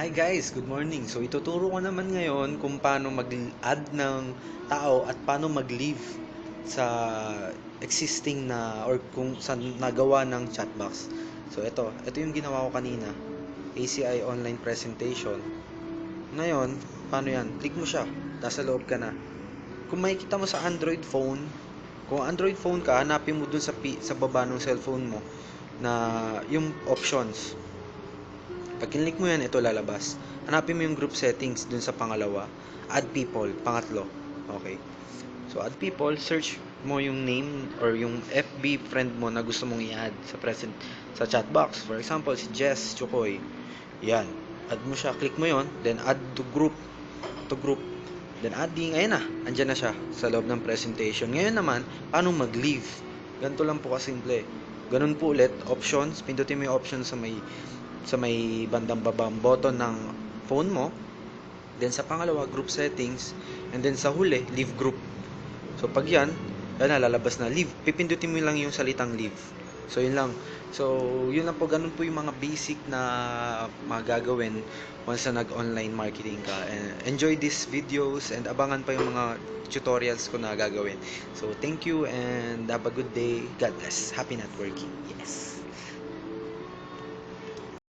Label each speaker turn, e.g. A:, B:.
A: Hi guys, good morning. So ituturo ko naman ngayon kung paano mag-add ng tao at paano mag-leave sa existing na or kung sa nagawa ng chatbox. So ito yung ginawa ko kanina. ACI online presentation. Ngayon, paano yan? Click mo siya. Nasa loob ka na. Kung makikita mo sa Android phone, kung Android phone ka, hanapin mo dun sa baba ng cellphone mo na yung options. Pag kinlik mo yan, ito lalabas. Hanapin mo yung group settings dun sa pangalawa. Add people, pangatlo. Okay. So, add people, search mo yung name or yung FB friend mo na gusto mong i-add sa chat box. For example, si Jess Chukoy. Yan. Add mo siya. Click mo yon, then add to group. To group. Then adding, ayun na. Andyan na siya sa loob ng presentation. Ngayon naman, paano mag-leave? Ganito lang po kasimple. Ganun po ulit, options. Pindutin mo yung options sa may bandang babang button ng phone mo. Then sa pangalawa, group settings. And then sa huli, leave group. So pag yan na lalabas na leave. Pipindutin mo lang yung salitang leave. So yun lang. So yun lang po, ganun po yung mga basic na magagawin once na nag-online marketing ka. And enjoy these videos and abangan pa yung mga tutorials ko na gagawin. So thank you and have a good day. God bless. Happy networking. Yes.